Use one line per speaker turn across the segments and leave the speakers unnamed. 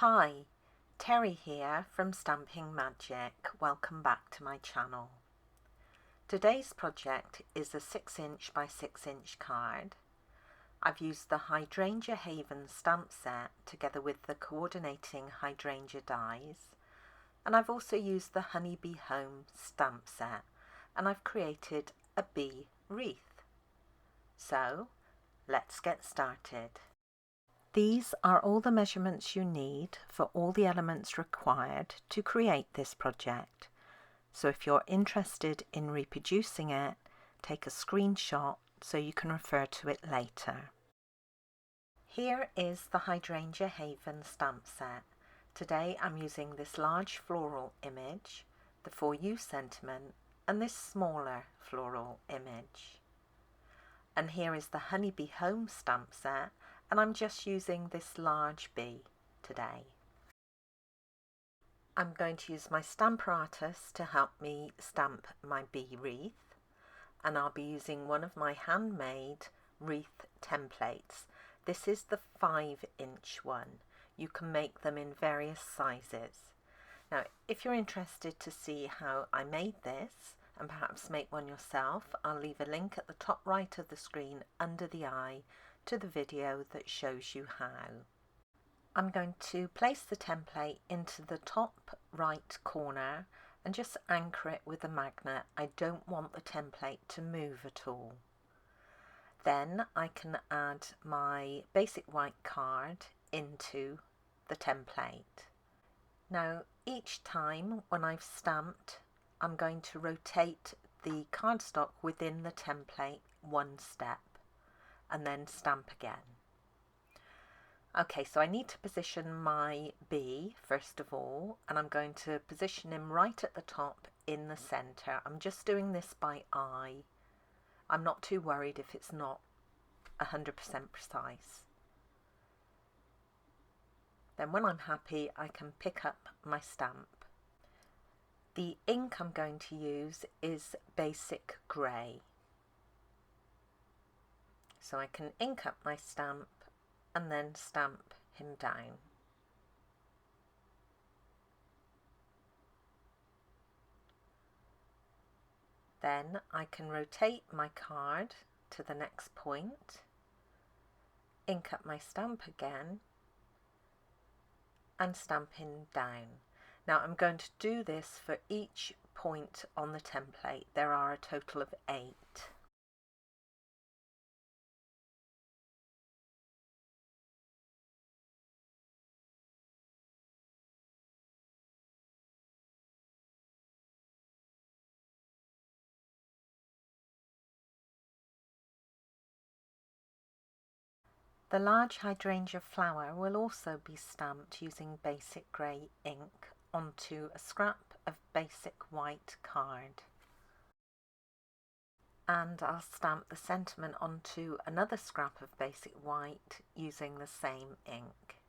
Hi, Teri here from Stamping Magic. Welcome back to my channel. Today's project is a 6" by 6" card. I've used the Hydrangea Haven stamp set together with the coordinating Hydrangea dies, and I've also used the Honeybee Home stamp set, and I've created a Bee Wreath. So let's get started. These are all the measurements you need for all the elements required to create this project. So if you're interested in reproducing it, take a screenshot so you can refer to it later. Here is the Hydrangea Haven stamp set. Today I'm using this large floral image, the For You sentiment, and this smaller floral image. And here is the Honeybee Home stamp set, and I'm just using this large bee today. I'm going to use my stamper artist to help me stamp my bee wreath, and I'll be using one of my handmade wreath templates. This is the 5" one. You can make them in various sizes. Now, if you're interested to see how I made this and perhaps make one yourself, I'll leave a link at the top right of the screen under the eye to the video that shows you how. I'm going to place the template into the top right corner and just anchor it with a magnet. I don't want the template to move at all. Then I can add my basic white card into the template. Now each time when I've stamped, I'm going to rotate the cardstock within the template one step and then stamp again. Okay, so I need to position my bee first of all, and I'm going to position him right at the top in the center. I'm just doing this by eye. I'm not too worried if it's not 100% precise. Then when I'm happy, I can pick up my stamp. The ink I'm going to use is basic grey. So I can ink up my stamp and then stamp him down. Then I can rotate my card to the next point, ink up my stamp again, and stamp him down. Now I'm going to do this for each point on the template. There are a total of 8. The large hydrangea flower will also be stamped using basic grey ink onto a scrap of basic white card. And I'll stamp the sentiment onto another scrap of basic white using the same ink.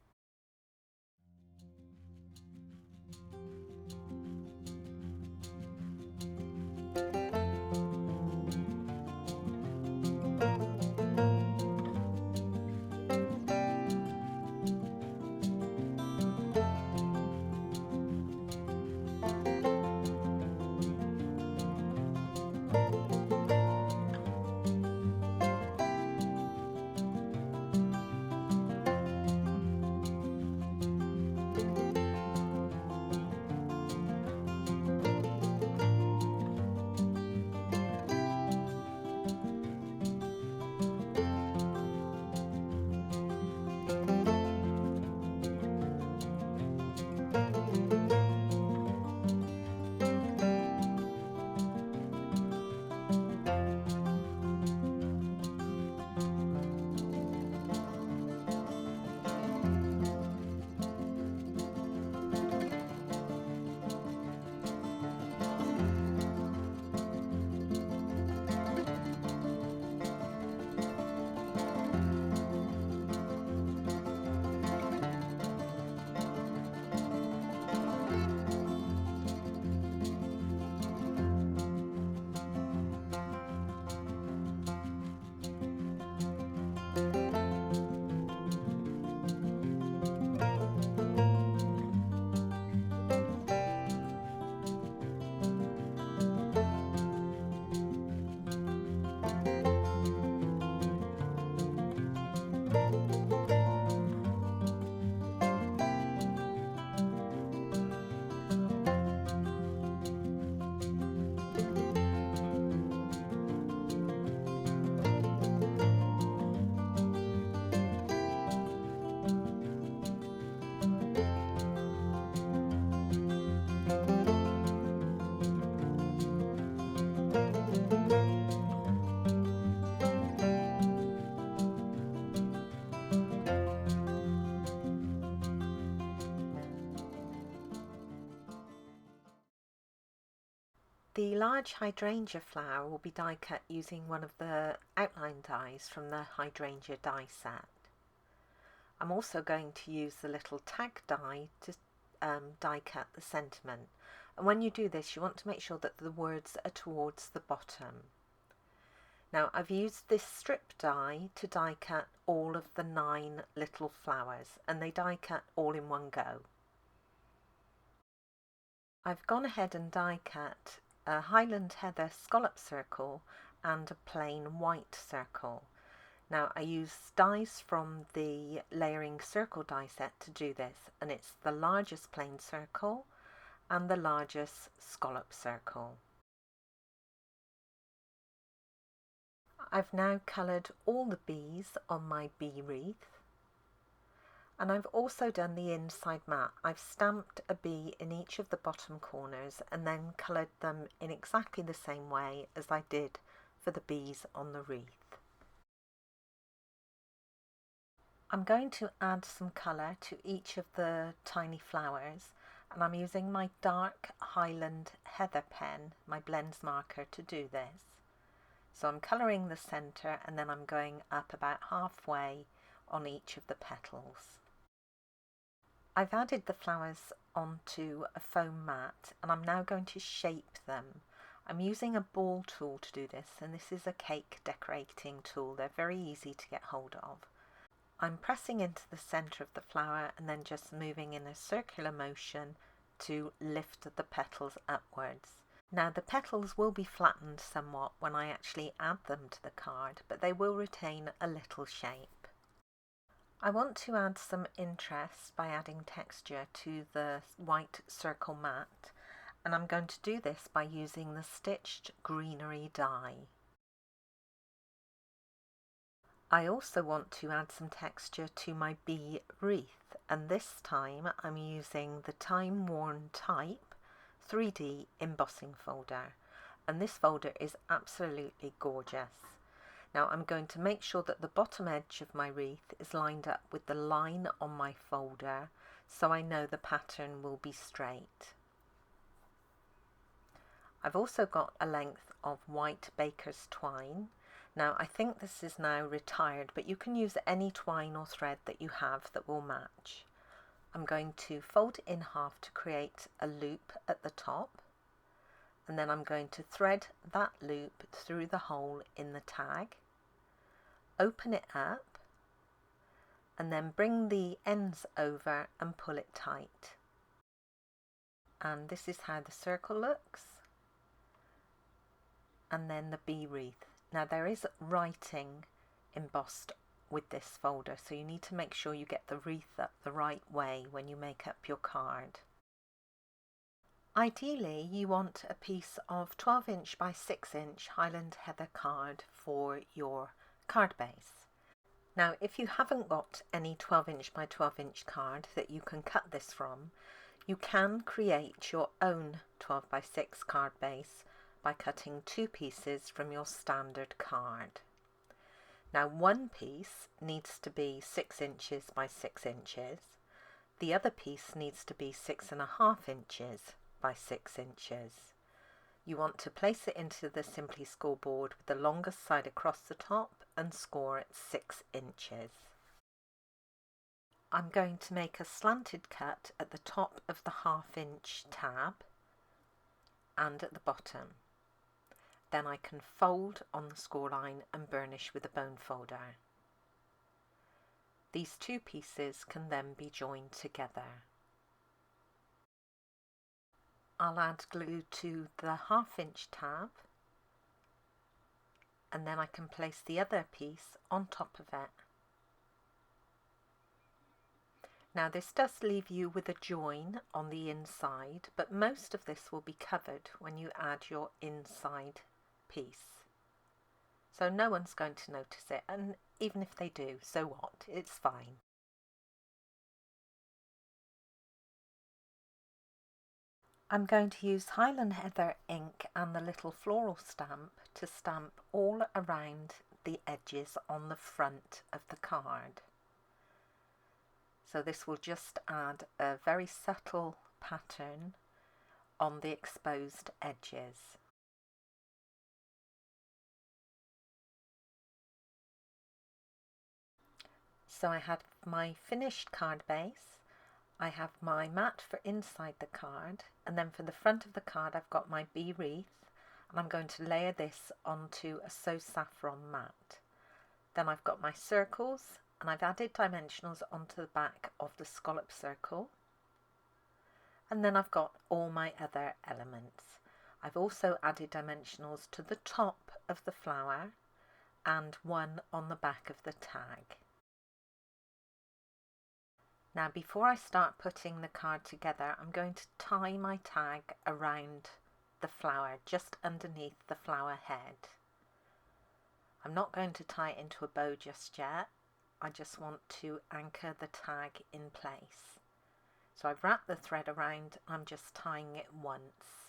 The large hydrangea flower will be die cut using one of the outline dies from the Hydrangea die set. I'm also going to use the little tag die to die cut the sentiment. And when you do this, you want to make sure that the words are towards the bottom. Now I've used this strip die to die cut all of the 9 little flowers, and they die cut all in one go. I've gone ahead and die cut a Highland Heather scallop circle and a plain white circle. Now I use dies from the layering circle die set to do this, and it's the largest plain circle and the largest scallop circle. I've now coloured all the bees on my bee wreath, and I've also done the inside mat. I've stamped a bee in each of the bottom corners and then coloured them in exactly the same way as I did for the bees on the wreath. I'm going to add some colour to each of the tiny flowers, and I'm using my dark Highland Heather pen, my blends marker, to do this. So I'm colouring the centre and then I'm going up about halfway on each of the petals. I've added the flowers onto a foam mat and I'm now going to shape them. I'm using a ball tool to do this, and this is a cake decorating tool. They're very easy to get hold of. I'm pressing into the centre of the flower and then just moving in a circular motion to lift the petals upwards. Now the petals will be flattened somewhat when I actually add them to the card, but they will retain a little shape. I want to add some interest by adding texture to the white circle mat, and I'm going to do this by using the stitched greenery die. I also want to add some texture to my bee wreath, and this time I'm using the Time Worn Type 3D embossing folder, and this folder is absolutely gorgeous. Now I'm going to make sure that the bottom edge of my wreath is lined up with the line on my folder, so I know the pattern will be straight. I've also got a length of white baker's twine. Now I think this is now retired, but you can use any twine or thread that you have that will match. I'm going to fold it in half to create a loop at the top, and then I'm going to thread that loop through the hole in the tag, open it up, and then bring the ends over and pull it tight. And this is how the circle looks, and then the bee wreath. Now there is writing embossed with this folder, so you need to make sure you get the wreath up the right way when you make up your card. Ideally you want a piece of 12" by 6" Highland Heather card for your card base. Now if you haven't got any 12" by 12" card that you can cut this from, you can create your own 12 by 6 card base by cutting 2 pieces from your standard card. Now one piece needs to be 6" by 6". The other piece needs to be 6.5" by 6". You want to place it into the Simply Score board with the longest side across the top and score at 6 inches. I'm going to make a slanted cut at the top of the 1/2" tab and at the bottom. Then I can fold on the score line and burnish with a bone folder. These 2 pieces can then be joined together. I'll add glue to the 1/2" tab, and then I can place the other piece on top of it. Now this does leave you with a join on the inside, but most of this will be covered when you add your inside piece. So no one's going to notice it, and even if they do, so what? It's fine. I'm going to use Highland Heather ink and the little floral stamp to stamp all around the edges on the front of the card. So this will just add a very subtle pattern on the exposed edges. So I have my finished card base, I have my mat for inside the card, and then for the front of the card I've got my Bee Wreath, and I'm going to layer this onto a So Saffron mat. Then I've got my circles, and I've added dimensionals onto the back of the scallop circle. And then I've got all my other elements. I've also added dimensionals to the top of the flower and one on the back of the tag. Now before I start putting the card together, I'm going to tie my tag around the flower, just underneath the flower head. I'm not going to tie it into a bow just yet. I just want to anchor the tag in place. So I've wrapped the thread around, I'm just tying it once.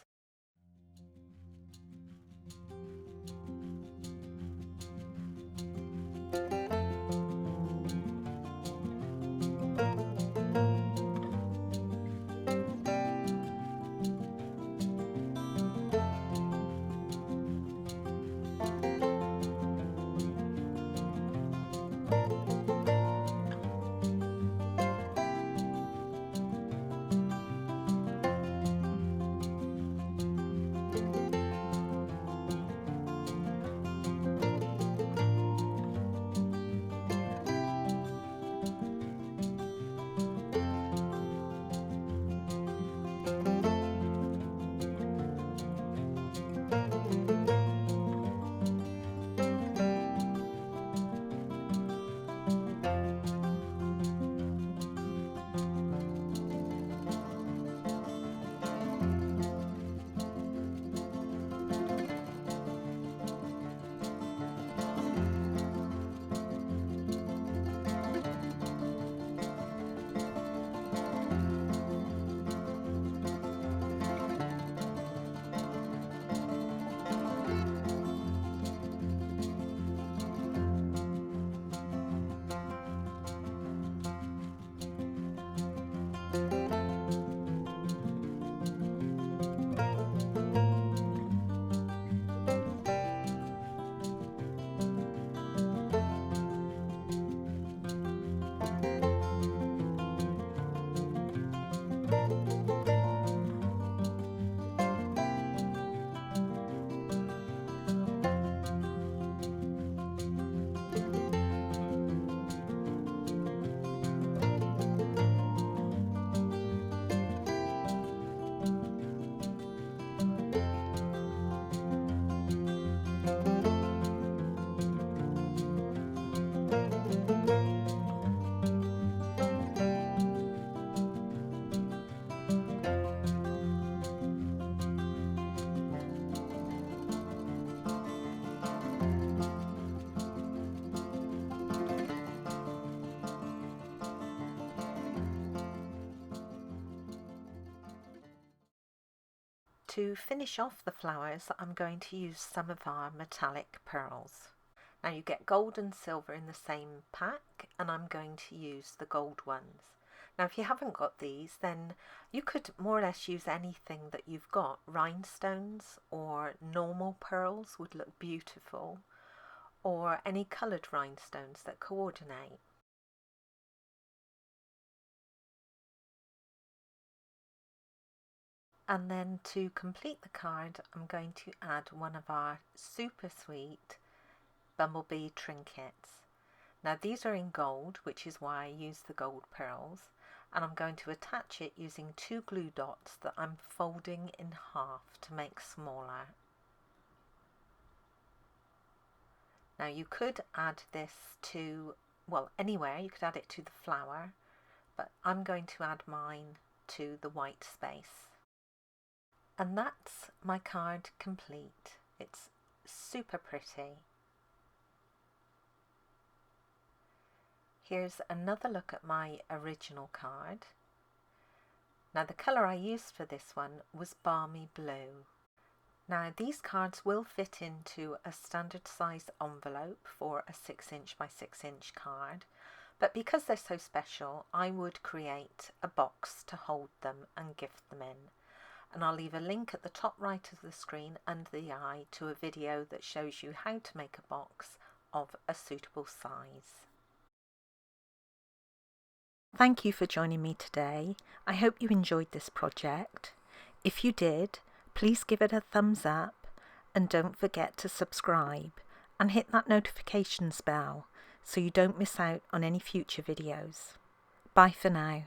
To finish off the flowers, I'm going to use some of our metallic pearls. Now you get gold and silver in the same pack, and I'm going to use the gold ones. Now if you haven't got these, then you could more or less use anything that you've got. Rhinestones or normal pearls would look beautiful, or any coloured rhinestones that coordinate. And then to complete the card, I'm going to add one of our super sweet bumblebee trinkets. Now these are in gold, which is why I use the gold pearls, and I'm going to attach it using 2 glue dots that I'm folding in half to make smaller. Now you could add this to, well, anywhere, you could add it to the flower, but I'm going to add mine to the white space. And that's my card complete. It's super pretty. Here's another look at my original card. Now the colour I used for this one was Balmy Blue. Now these cards will fit into a standard size envelope for a 6" by 6" card, but because they're so special, I would create a box to hold them and gift them in. And I'll leave a link at the top right of the screen under the eye to a video that shows you how to make a box of a suitable size. Thank you for joining me today. I hope you enjoyed this project. If you did, please give it a thumbs up and don't forget to subscribe and hit that notifications bell so you don't miss out on any future videos. Bye for now.